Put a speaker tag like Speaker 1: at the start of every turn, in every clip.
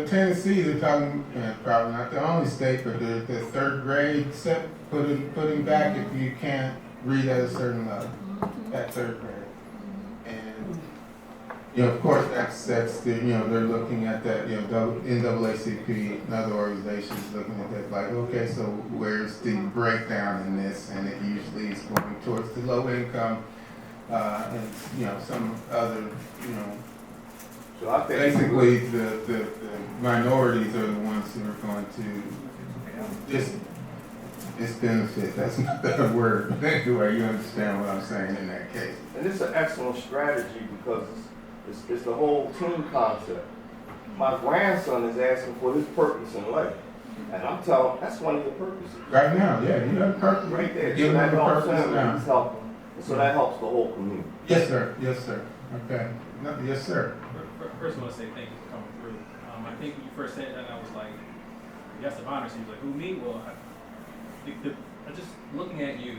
Speaker 1: Tennessee, they're talking, probably not the only state, but the third grade set, putting back if you can't read at a certain level, at third grade. And, of course, that's the, they're looking at that, NAACP and other organizations looking at that, like, okay, so where's the breakdown in this? And it usually is going towards the low income, and, some other,
Speaker 2: So I think
Speaker 1: basically the minorities are the ones who are going to disbenefit. That's not the word. Anyway, you understand what I'm saying in that case.
Speaker 2: And it's an excellent strategy because it's the whole team concept. My grandson is asking for his purpose in life. And I'm telling him, that's one of your purposes.
Speaker 1: Right now, yeah, you have a purpose.
Speaker 2: Right there.
Speaker 1: Give
Speaker 2: So
Speaker 1: them
Speaker 2: that
Speaker 1: the
Speaker 2: helps
Speaker 1: purpose
Speaker 2: him,
Speaker 1: now.
Speaker 2: he's helping. And so that helps the whole community.
Speaker 1: Yes, sir. Yes, sir. Okay. No, yes, sir.
Speaker 3: First, I want to say thank you for coming through. I think when you first said that, I was like, guest of honor. So he was like, who, me? Well, just looking at you,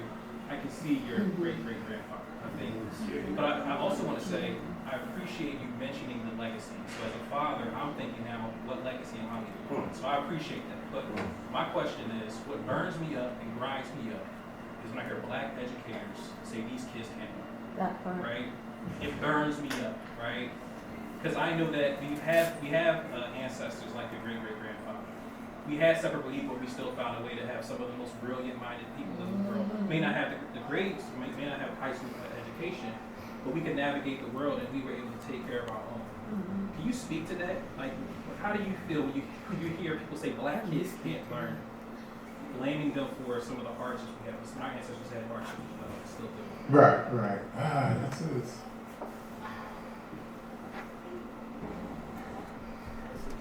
Speaker 3: I can see your great-great-grandfather. I think, but I also want to say, I appreciate you mentioning the legacy. So as a father, I'm thinking now, what legacy am I leaving? So I appreciate that. But my question is, what burns me up and grinds me up is when I hear black educators say these kids can't learn.
Speaker 4: That part.
Speaker 3: Right? It burns me up, right? Because I know that we have ancestors like your great-great-grandfather. We had separate but equal. We still found a way to have some of the most brilliant-minded people in the world. May not have the grades, may not have high school education, but we could navigate the world, and we were able to take care of our own. Can you speak to that? Like, how do you feel when you hear people say black kids can't learn, blaming them for some of the hardships we have? My ancestors had hardships as well, still do.
Speaker 1: Right. That's it.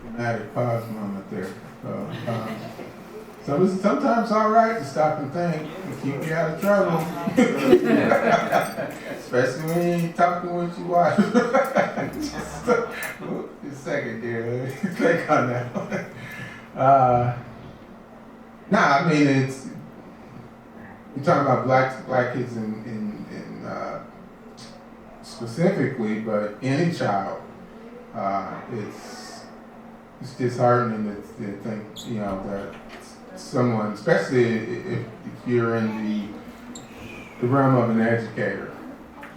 Speaker 1: Dramatic pause moment there. So it's sometimes all right to stop and think and keep you out of trouble. Especially when you ain't talking with your wife. Just a second there. Click on that one. I mean, it's, you're talking about black kids in specifically, but any child, it's disheartening to think, that someone, especially if you're in the realm of an educator,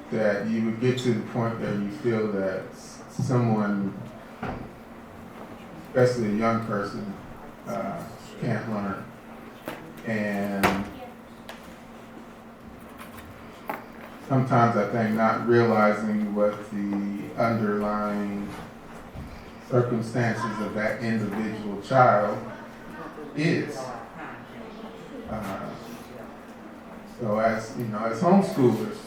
Speaker 1: that you would get to the point that you feel that someone, especially a young person, can't learn. And sometimes I think not realizing what the underlying circumstances of that individual child is. So as homeschoolers,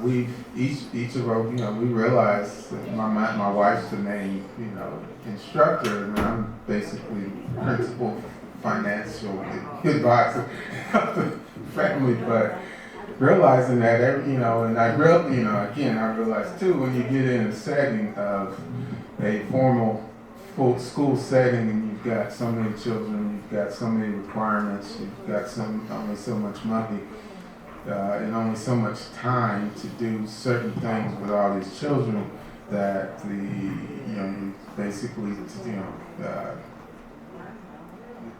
Speaker 1: we each of our, we realize that my wife's the main, instructor, and I'm basically principal financial advisor of the family, but realizing that and I realize too, when you get in a setting of a formal full school setting and you've got so many children, you've got so many requirements, you've got only so much money, and only so much time to do certain things with all these children, that basically,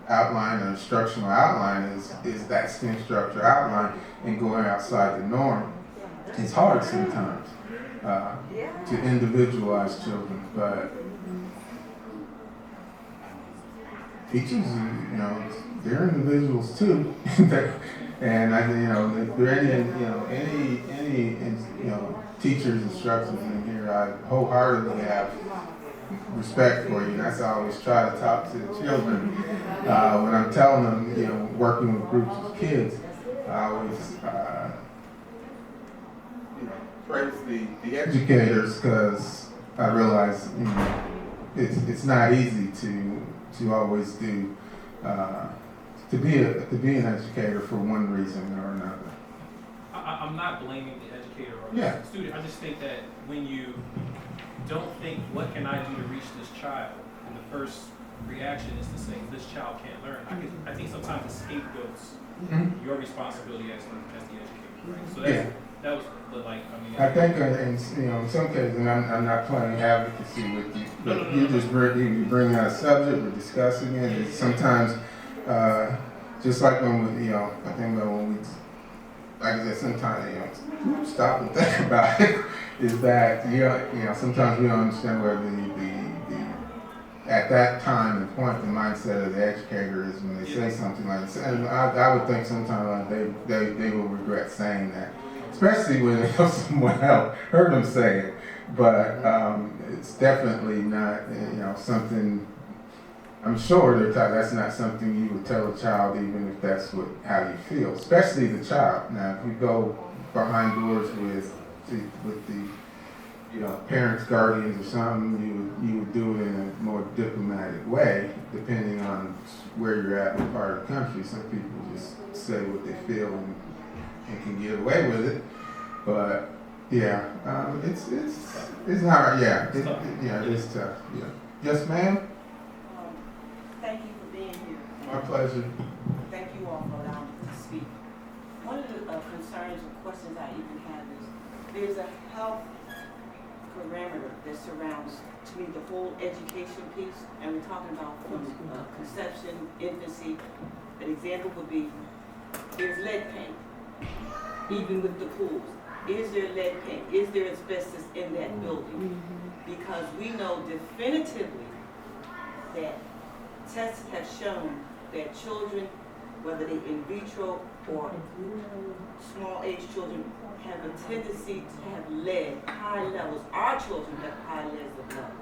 Speaker 1: outline or instructional outline is that STEM structure outline, and going outside the norm. It's hard sometimes to individualize children, but teachers, they're individuals too. And if there are any teachers, instructors in here, I wholeheartedly have respect for you, and that's how I always try to talk to the children. When I'm telling them, working with groups of kids, I always praise the educators, because I realize it's not easy to always do to be an educator for one reason or another.
Speaker 3: I'm not blaming the educator or
Speaker 1: Yeah.
Speaker 3: the student. I just think that when you don't think, what can I do to reach this child? and the first reaction is to say this child can't learn. I think sometimes the scapegoats your responsibility as the educator, right? So
Speaker 1: Yeah.
Speaker 3: that was the like. I mean,
Speaker 1: I think in some cases, and I'm not playing advocacy with you, but you just bring out a subject, we're discussing it. And sometimes, just like when we, I think about when we, like I said, sometimes stop and think about it. Is that sometimes we don't understand where the at that time and point the mindset of the educator is when they say something like this. And I would think sometimes they will regret saying that. Especially when someone else heard them say it, but it's definitely not, something. I'm sure that's not something you would tell a child, even if that's how you feel. Especially the child. Now, if you go behind doors with the parents, guardians, or something, you would do it in a more diplomatic way, depending on where you're at, what part of the country. Some people just say what they feel and can get away with it, but it's hard. Yeah, it is tough. Yeah. Yes, ma'am.
Speaker 4: Thank you for being here.
Speaker 1: My pleasure.
Speaker 4: Thank you all for allowing me to speak. One of the concerns or questions I even have is there's a health parameter that surrounds, to me, the whole education piece, and we're talking about from conception, infancy. An example would be there's lead paint. Even with the pools, is there lead paint? Is there asbestos in that building? Because we know definitively that tests have shown that children, whether they in vitro or small age children, have a tendency to have lead, high levels. Our children have high levels of lead.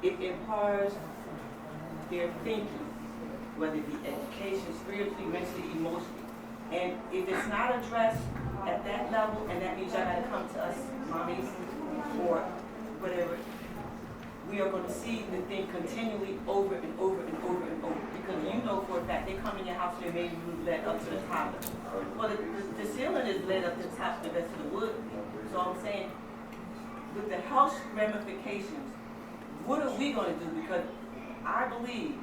Speaker 4: It impairs their thinking, whether it be education, spiritually, mentally, emotionally. And if it's not addressed at that level, and that means y'all gotta come to us, mommies, or whatever, we are gonna see the thing continually over and over and over and over. Because for a fact, they come in your house and they maybe lead up to the top. Well, the ceiling is led up to the top of the rest of the wood. So I'm saying, with the health ramifications, what are we gonna do? Because I believe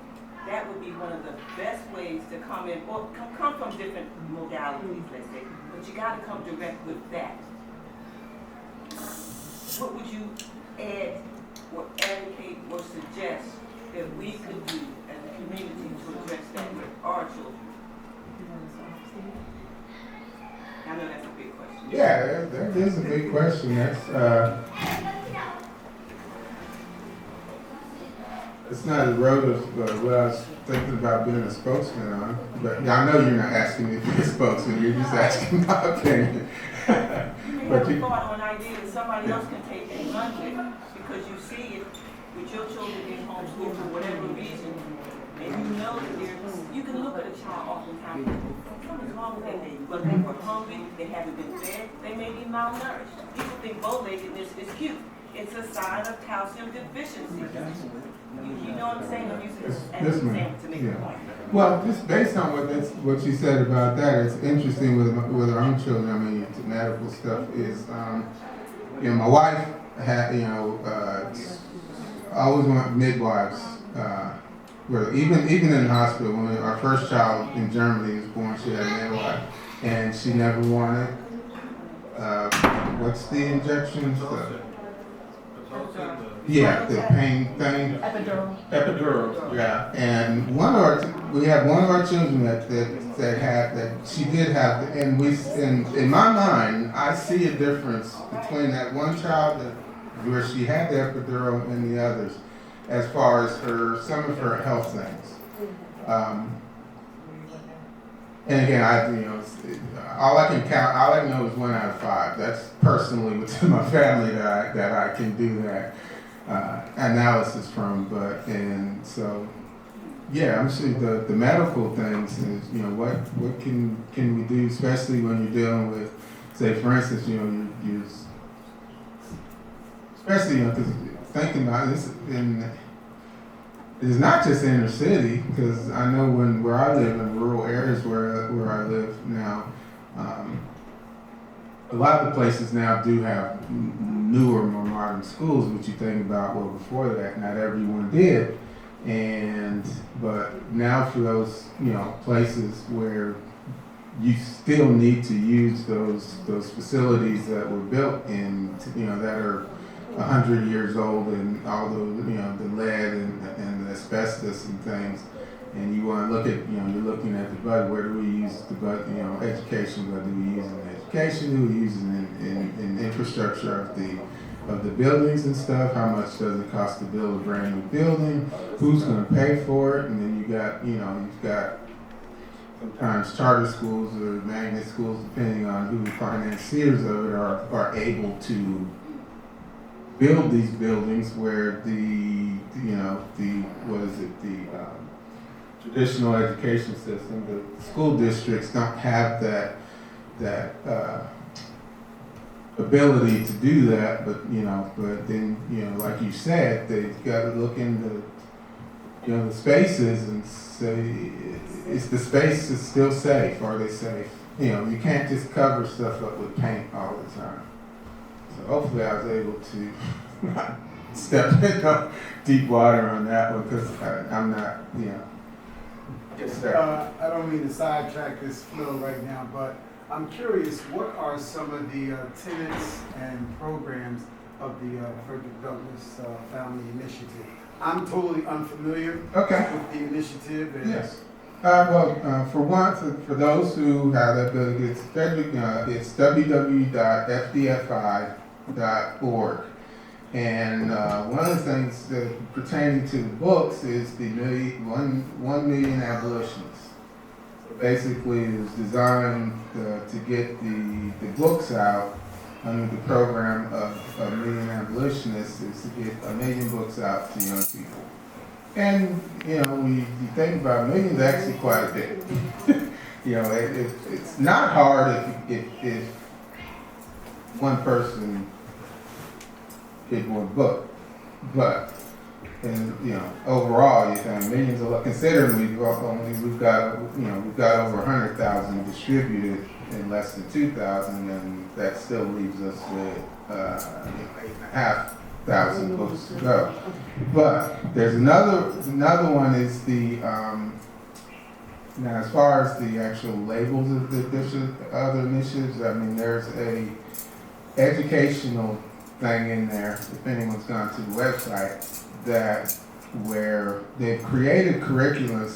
Speaker 4: that would be one of the best ways to come in, or come from different modalities, let's say, but you gotta come direct with that. What would you add or advocate or suggest that we could do as a community to address that with our children? I know that's a big question.
Speaker 1: Yeah, that is a big question. It's not a road of what I was thinking about being a spokesman on, but I know you're not asking me to be a spokesman, you're just asking my opinion.
Speaker 4: You may have a thought or an idea that somebody else can take and run with, because you see it with your children being homeschooled for whatever reason, and you know that you can look at a child oftentimes, something's wrong with that baby. Whether they were hungry, they haven't been fed, they may be malnourished. People think bow-leggedness is cute. It's a sign of calcium deficiency. You know what I'm saying? I'm using this as an example to make a point.
Speaker 1: Well, just based on what you said about that, it's interesting with our own children. I mean, the medical stuff is, my wife had, always wanted midwives. Even in the hospital, when our first child in Germany was born, she had a midwife, and she never wanted. What's the injections? Yeah, the pain thing. Epidural. Yeah, and we had one of our children that she did have, and in my mind, I see a difference between that one child where she had the epidural and the others, as far as some of her health things. And again, all I can know is 1 out of 5. That's personally within my family that I can do that analysis from. And so, yeah, I'm sure the medical things is, what can we do, especially when you're dealing with, say, for instance, you especially, because thinking about this it's not just inner city, because I know where I live in rural areas where I live now, a lot of the places now do have newer, more modern schools, but you think about, well, before that, not everyone did. But now for those, places where you still need to use those facilities that were built in, that are 100 years old, and all the, the lead and the asbestos and things. And you want to look at, you're looking at the budget. Where do we use the budget? Education. What do we use in education? Who are we using in infrastructure of the buildings and stuff? How much does it cost to build a brand new building? Who's going to pay for it? And then you've got sometimes charter schools or magnet schools, depending on who the financiers of it are able to build these buildings where the traditional education system, the school districts don't have that ability to do that, but then, like you said, they've got to look into, the spaces and say, is the space is still safe? Are they safe? You can't just cover stuff up with paint all the time. So hopefully I was able to step in deep water on that one, because I'm not, Yes, sir.
Speaker 5: I don't mean to sidetrack this flow right now, but I'm curious, what are some of the tenets and programs of the Frederick Douglass Family Initiative? I'm totally unfamiliar with the initiative. And
Speaker 1: yes. For those who have that ability, it's www.fdfi.org. And one of the things that pertaining to the books is the 1 million abolitionists. So basically, it was designed to get the books out under the program of 1 million abolitionists, is to get 1 million books out to young people. And when you think about 1 million, is actually quite a bit. It's not hard if one person did one book, but overall, you think millions of, considering we've got over 100,000 distributed in less than 2,000, and that still leaves us with 8,500 books to go. But there's another one is the now as far as the actual labels of the other initiatives. I mean, there's a educational thing in there, if anyone's gone to the website, where they've created curriculum.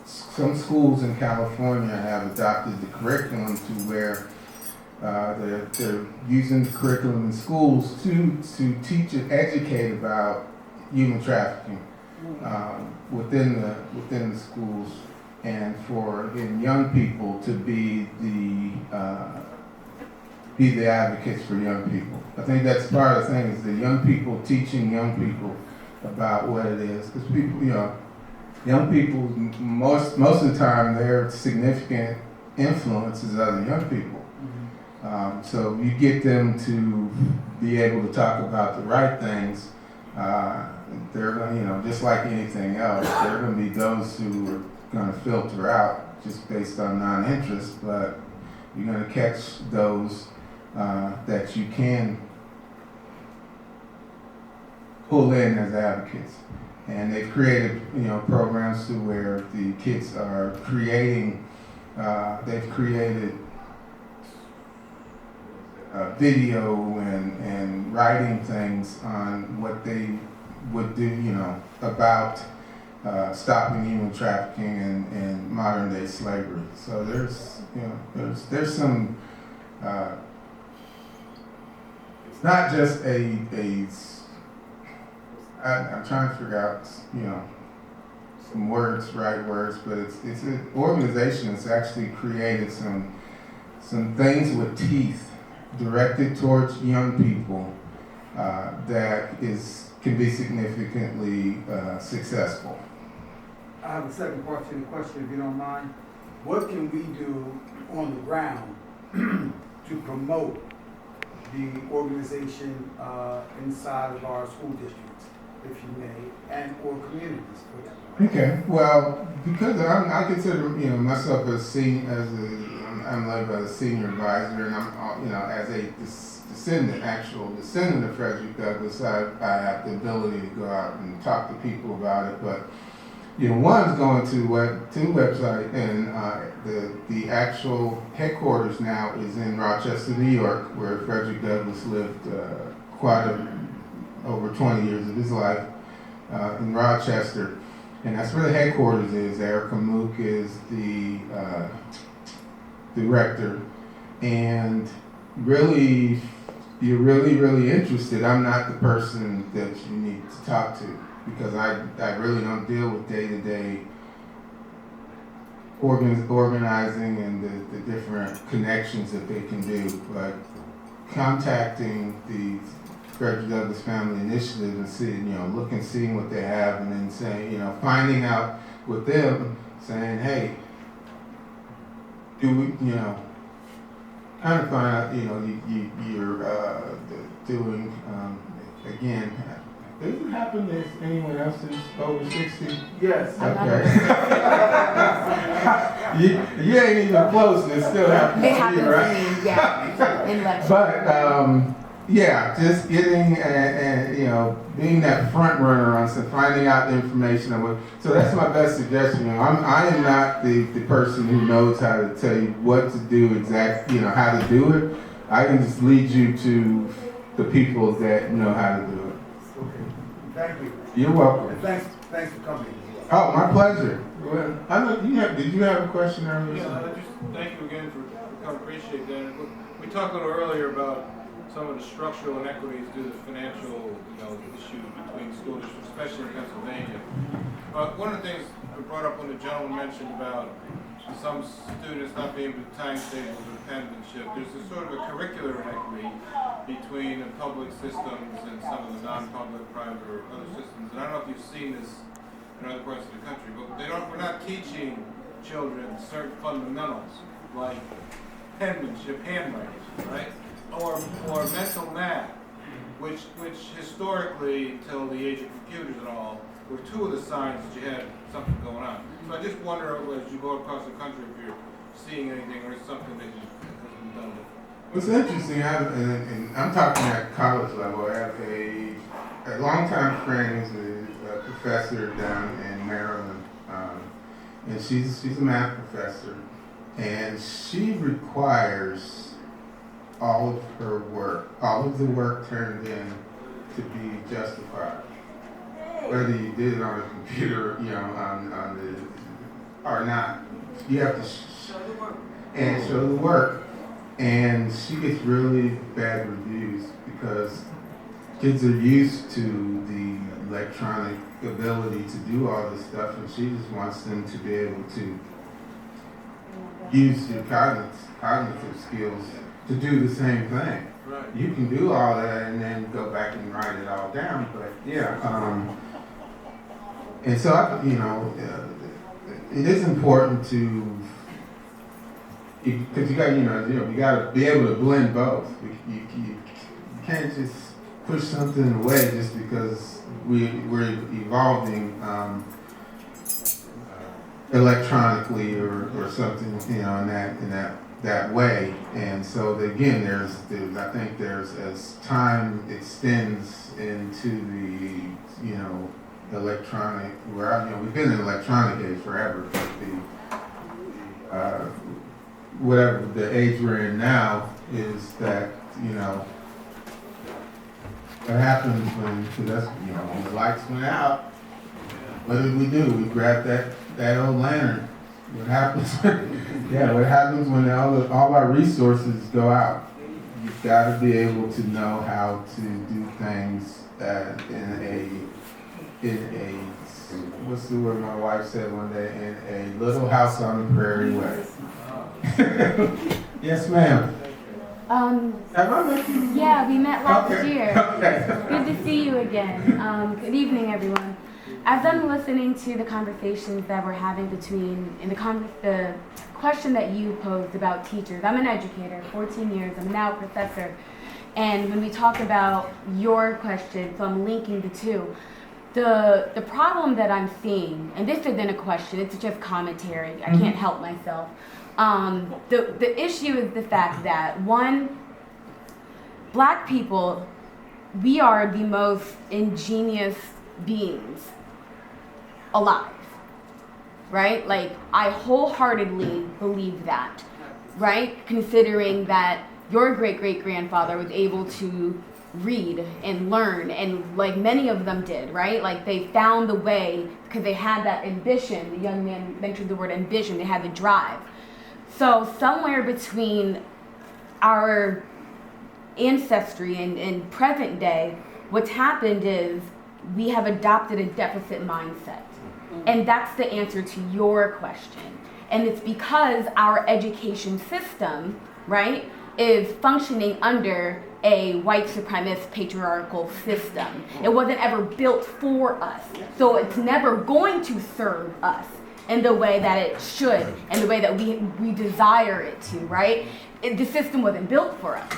Speaker 1: Some schools in California have adopted the curriculum to where they're using the curriculum in schools to teach and educate about human trafficking within the schools, and for young people to be the advocates for young people. I think that's part of the thing, is the young people teaching young people about what it is. Because people, young people, most of the time, their significant influence is other young people. Mm-hmm. So you get them to be able to talk about the right things. They're going, just like anything else, there are going to be those who are going to filter out just based on non-interest, but you're going to catch those that you can pull in as advocates. And they've created, programs to where the kids are creating, they've created video and writing things on what they would do, about stopping human trafficking and modern day slavery. So there's some, it's not just I'm trying to figure out, some right words, but it's an organization that's actually created some things with teeth directed towards young people that can be significantly successful.
Speaker 5: I have a second part to the question, if you don't mind. What can we do on the ground to promote the organization inside of our school districts, if you may, and or communities?
Speaker 1: Okay, well, because I consider myself as I'm like a senior advisor, and I'm as a actual descendant of Frederick Douglass, I have the ability to go out and talk to people about it. But one's going to website, and the actual headquarters now is in Rochester, New York, where Frederick Douglass lived over 20 years of his life in Rochester. And that's where the headquarters is. Erica Mook is the director. And really, you're really interested. I'm not the person that you need to talk to, because I really don't deal with day-to-day organizing and the different connections that they can do. But contacting the Frederick Douglass Family Initiative and seeing what they have, and then saying, finding out with them, saying, hey, do we, kind of find out, you're doing, again, does it happen to anyone else who's over 60?
Speaker 5: Yes.
Speaker 1: Okay. you ain't even close, and it still happens
Speaker 6: It
Speaker 1: to
Speaker 6: happens
Speaker 1: you, right?
Speaker 6: to me, yeah. In lecture.
Speaker 1: But, yeah, just getting and being that front runner on some, finding out the information. So that's my best suggestion. I am not the person who knows how to tell you what to do exactly, how to do it. I can just lead you to the people that know how to do it.
Speaker 5: Okay. Thank you.
Speaker 1: You're welcome.
Speaker 5: And thanks for coming.
Speaker 1: Oh, my pleasure. Well, I know did you have a question earlier?
Speaker 7: Yeah, just thank you again I appreciate that. We talked a little earlier about some of the structural inequities due to financial, issues between school districts, especially in Pennsylvania. But one of the things we brought up when the gentleman mentioned about some students not being able to timetables or penmanship, there's a sort of a curricular inequity between the public systems and some of the non-public, private, or other systems. And I don't know if you've seen this in other parts of the country, but we're not teaching children certain fundamentals like penmanship, handwriting, right? Or mental math, which historically, till the age of computers and all, were two of the signs that you had something going on. So I just wonder, as you go across the country, if you're seeing anything or something that has been done with.
Speaker 1: What's interesting, and I'm talking at college level, I have a longtime friend who's a professor down in Maryland, and she's a math professor, and she requires all of the work turned in to be justified. Whether you did it on a computer, or not, you have to show the work. And she gets really bad reviews because kids are used to the electronic ability to do all this stuff, and she just wants them to be able to use your cognitive skills to do the same thing.
Speaker 7: Right.
Speaker 1: You can do all that and then go back and write it all down, but yeah. And so, it is important to, because you got to be able to blend both. You can't just push something away just because we're evolving electronically or something, in that way. And so again, I think as time extends into the electronic, we've been in electronic age forever, but whatever the age we're in now is that, what happens when the lights went out, what did we do? We grabbed that old lantern. What happens? What happens when all our resources go out? You've got to be able to know how to do things in a what's the word my wife said one day, in a little house on the prairie way. Yes, ma'am. Have I met you?
Speaker 6: Yeah, we met last
Speaker 1: Okay.
Speaker 6: year.
Speaker 1: Okay.
Speaker 6: Good to see you again. Good evening, everyone. As I'm listening to the conversations that we're having the question that you posed about teachers, I'm an educator, 14 years, I'm now a professor. And when we talk about your question, so I'm linking the two, The problem that I'm seeing, and this isn't a question, it's just commentary. I can't help myself. The issue is the fact that, one, Black people, we are the most ingenious beings alive, right? Like, I wholeheartedly believe that, right? Considering that your great-great-grandfather was able to read and learn, and like many of them did, right? Like, they found the way because they had that ambition. The young man mentioned the word ambition. They had the drive. So somewhere between our ancestry and present day, what's happened is we have adopted a deficit mindset. And that's the answer to your question. And it's because our education system, right, is functioning under a white supremacist patriarchal system. It wasn't ever built for us. So it's never going to serve us in the way that it should, and the way that we desire it to, right? The system wasn't built for us.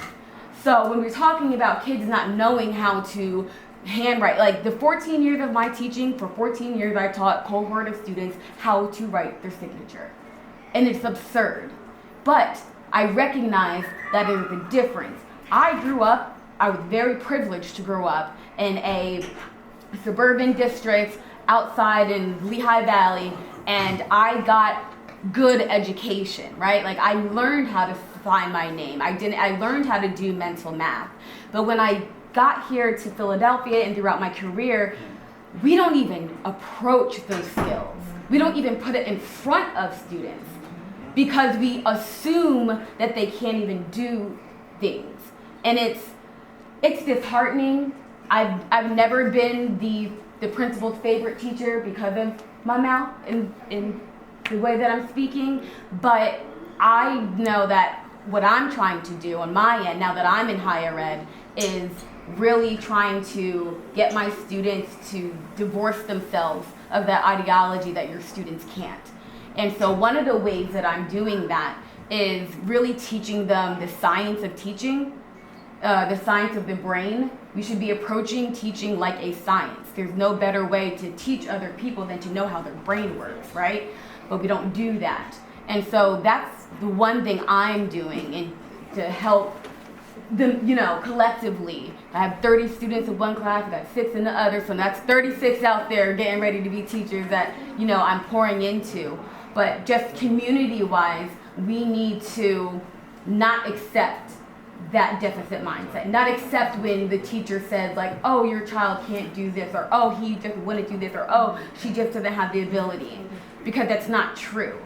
Speaker 6: So when we're talking about kids not knowing how to handwrite, like the 14 years of my teaching, for 14 years I taught cohort of students how to write their signature. And it's absurd. But I recognize that there's a difference. I was very privileged to grow up in a suburban district outside in Lehigh Valley, and I got good education, right? Like, I learned how to find my name. I learned how to do mental math. But when I got here to Philadelphia and throughout my career, we don't even approach those skills. We don't even put it in front of students because we assume that they can't even do things. And it's disheartening. I've never been the principal's favorite teacher because of my mouth and the way that I'm speaking, but I know that what I'm trying to do on my end, now that I'm in higher ed, is really trying to get my students to divorce themselves of that ideology that your students can't. And so one of the ways that I'm doing that is really teaching them the science of teaching, the science of the brain. We should be approaching teaching like a science. There's no better way to teach other people than to know how their brain works, right? But we don't do that. And so that's the one thing I'm doing and to help them, collectively. I have 30 students in one class, I got 6 in the other, so that's 36 out there getting ready to be teachers that, I'm pouring into. But just community-wise, we need to not accept that deficit mindset. Not accept when the teacher says, like, oh, your child can't do this, or oh, he just wouldn't do this, or oh, she just doesn't have the ability. Because that's not true.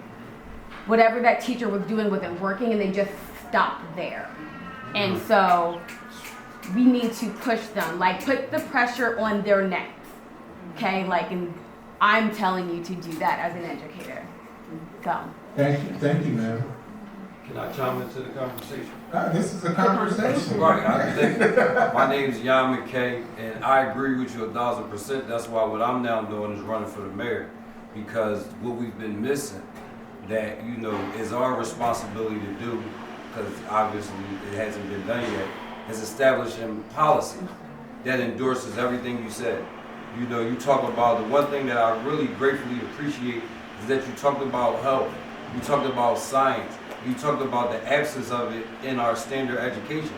Speaker 6: Whatever that teacher was doing wasn't working, and they just stopped there. And so we need to push them, like, put the pressure on their necks, okay? Like, and I'm telling you to do that as an educator. So.
Speaker 1: Thank you, ma'am.
Speaker 8: Can I chime into the conversation?
Speaker 1: This is a conversation.
Speaker 8: Right, I think my name is Jan McKay, and I agree with you 1,000%. That's why what I'm now doing is running for the mayor, because what we've been missing that, is our responsibility to do, because obviously it hasn't been done yet, is establishing policy that endorses everything you said. You talk about the one thing that I really gratefully appreciate is that you talked about health, you talked about science, you talked about the absence of it in our standard education.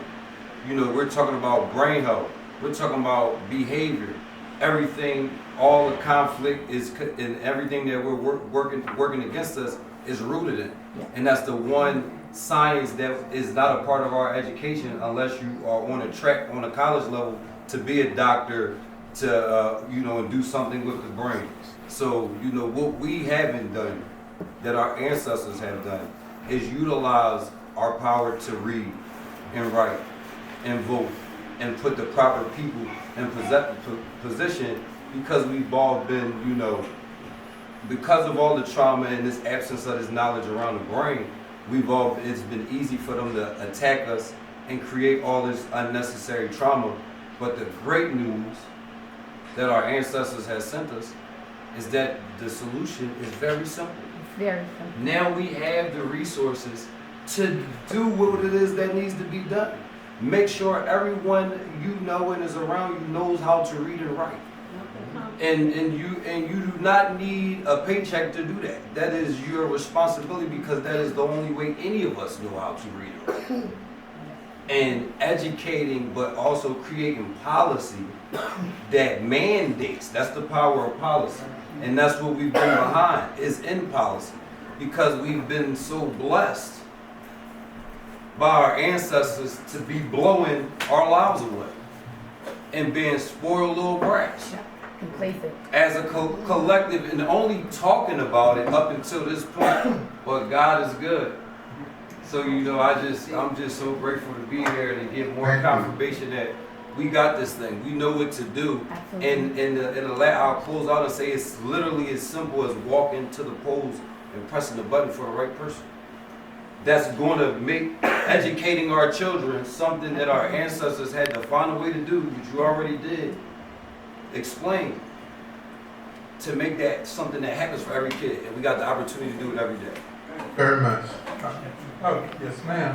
Speaker 8: We're talking about brain health, we're talking about behavior, everything, all the conflict is, and everything that we're working against us is rooted in. And that's the one science that is not a part of our education unless you are on a track on a college level to be a doctor, to and do something with the brain. So what we haven't done that our ancestors have done is utilize our power to read and write and vote and put the proper people in position, because we've all been, because of all the trauma and this absence of this knowledge around the brain, it's been easy for them to attack us and create all this unnecessary trauma. But the great news that our ancestors have sent us is that the solution is very simple.
Speaker 6: It's very simple.
Speaker 8: Now we have the resources to do what it is that needs to be done. Make sure everyone and is around you knows how to read and write. And you do not need a paycheck to do that. That is your responsibility because that is the only way any of us know how to read and write. And educating, but also creating policy that mandates. That's the power of policy. And that's what we've been behind, is in policy. Because we've been so blessed by our ancestors to be blowing our lives away and being spoiled little brats.
Speaker 6: Complacent.
Speaker 8: As a collective and only talking about it up until this point, but God is good. So I'm just so grateful to be here and to get more confirmation that we got this thing. We know what to do.
Speaker 6: Absolutely.
Speaker 8: And I'll close out and say it's literally as simple as walking to the polls and pressing the button for the right person. That's going to make educating our children something that our ancestors had to find a way to do, which you already did. Explain to make that something that happens for every kid, and we got the opportunity to do it every day.
Speaker 1: Very much. Oh, yes, ma'am.